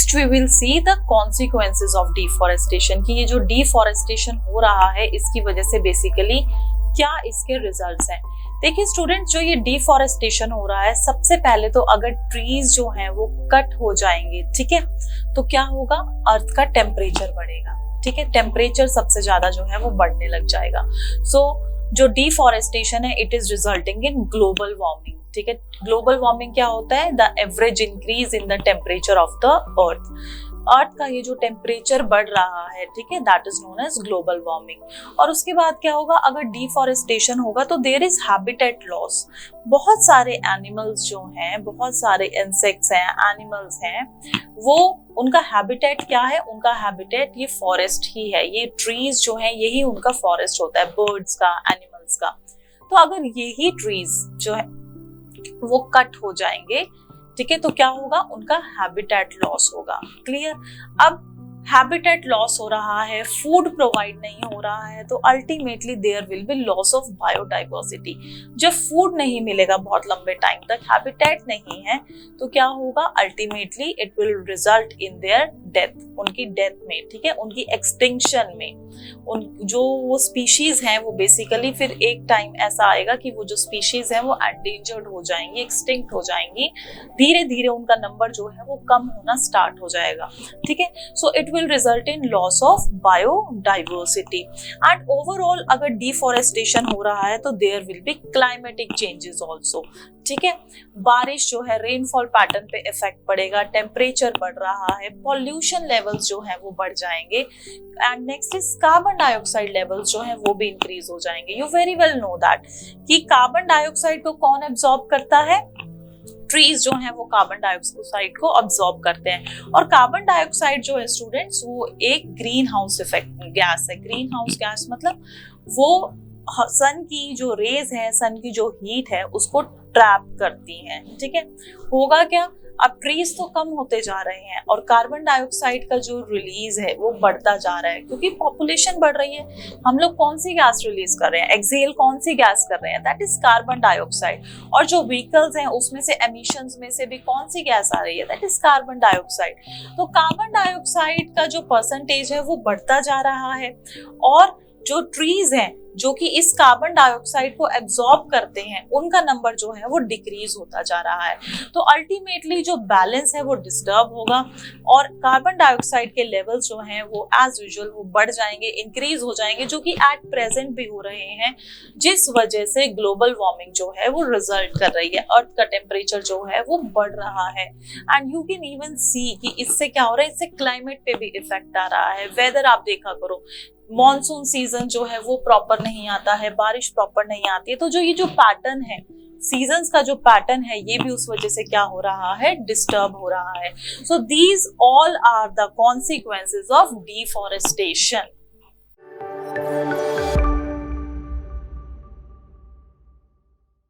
Next we will see the consequences of deforestation, कि ये जो डिफॉरेस्टेशन हो रहा है इसकी वजह से बेसिकली क्या इसके रिजल्ट्स हैं। देखिए स्टूडेंट्स, जो ये डिफॉरेस्टेशन हो रहा है, सबसे पहले तो अगर ट्रीज जो हैं वो कट हो जाएंगे, ठीक है, तो क्या होगा, अर्थ का टेम्परेचर बढ़ेगा, ठीक है, टेम्परेचर सबसे ज्यादा जो है वो बढ़ने लग जाएगा। सो जो डिफॉरेस्टेशन है it is resulting in global warming, ठीक है। ग्लोबल वार्मिंग क्या होता है, the average increase in the temperature of the earth. Earth का ये जो टेम्परेचर बढ़ रहा है, ठीक है, that is known as global warming. और उसके बाद क्या होगा, अगर डिफॉरेस्टेशन होगा तो देयर इज हैबिटेट लॉस। बहुत सारे एनिमल्स जो हैं, बहुत सारे इंसेक्ट्स हैं, एनिमल्स हैं, वो उनका हैबिटेट क्या है, उनका हैबिटेट ये फॉरेस्ट ही है, ये ट्रीज जो है यही उनका फॉरेस्ट होता है, बर्ड्स का, एनिमल्स का। तो अगर यही ट्रीज जो है वो कट हो जाएंगे, ठीक है, तो क्या होगा, उनका हैबिटेट लॉस होगा। क्लियर। अब हैबिटेट लॉस हो रहा है, फूड प्रोवाइड नहीं हो रहा है, तो ultimately there will be loss of biodiversity. जब फूड नहीं मिलेगा बहुत लंबे टाइम तक, हैबिटेट नहीं है, तो क्या होगा, ultimately it will result in their death, उनकी डेथ में, ठीक है, उनकी एक्सटिंक्शन में। उन जो वो स्पीशीज हैं वो बेसिकली फिर एक टाइम ऐसा आएगा कि वो जो स्पीशीज हैं वो एंडेंजर्ड हो जाएंगी, एक्सटिंक्ट हो जाएंगी, धीरे धीरे उनका नंबर जो है वो कम होना स्टार्ट हो जाएगा, ठीक है। So it will result in loss of biodiversity and overall अगर deforestation हो रहा है तो there will be climatic changes also, ठीक है। बारिश जो है, रेनफॉल पैटर्न पे इफेक्ट पड़ेगा, टेम्परेचर बढ़ रहा है, पॉल्यूशन लेवल्स जो है वो बढ़ जाएंगे, and next is carbon dioxide levels जो है वो भी इंक्रीज हो जाएंगे। You very well know that कि कार्बन डाइऑक्साइड को कौन एब्जॉर्ब करता है, ट्रीज जो हैं वो कार्बन डाइऑक्साइड को अब्सॉर्ब करते हैं। और कार्बन डाइऑक्साइड जो है स्टूडेंट्स वो एक ग्रीन हाउस इफेक्ट गैस है। ग्रीन हाउस गैस मतलब वो सन की जो रेज है, सन की जो हीट है उसको ट्रैप करती हैं, ठीक है। होगा क्या, अब ट्रीज तो कम होते जा रहे हैं और कार्बन डाइऑक्साइड का जो रिलीज है वो बढ़ता जा रहा है, क्योंकि पॉपुलेशन बढ़ रही है। हम लोग कौन सी गैस रिलीज कर रहे हैं, एक्सहेल कौन सी गैस कर रहे हैं, दैट इज कार्बन डाइऑक्साइड। और जो व्हीकल्स हैं उसमें से एमिशंस में से भी कौन सी गैस आ रही है, दैट इज कार्बन डाइऑक्साइड। तो कार्बन डाइऑक्साइड का जो परसेंटेज है वो बढ़ता जा रहा है, और जो ट्रीज हैं जो कि इस कार्बन डाइऑक्साइड को एब्जॉर्ब करते हैं उनका नंबर जो है वो डिक्रीज होता जा रहा है। तो अल्टीमेटली जो बैलेंस है वो डिस्टर्ब होगा और कार्बन डाइऑक्साइड के लेवल्स जो हैं वो एज यूजुअल वो बढ़ जाएंगे, इंक्रीज हो जाएंगे, जो कि एट प्रेजेंट भी हो रहे हैं, जिस वजह से ग्लोबल वार्मिंग जो है वो रिजल्ट कर रही है। अर्थ का टेम्परेचर जो है वो बढ़ रहा है एंड यू कैन इवन सी कि इससे क्या हो रहा है, इससे क्लाइमेट पे भी इफेक्ट आ रहा है। वेदर आप देखा करो, मॉनसून सीजन जो है वो प्रॉपर नहीं आता है, बारिश प्रॉपर नहीं आती है। तो जो ये जो पैटर्न है, सीजन्स का जो पैटर्न है, ये भी उस वजह से क्या हो रहा है, डिस्टर्ब हो रहा है। So these all are the consequences of deforestation.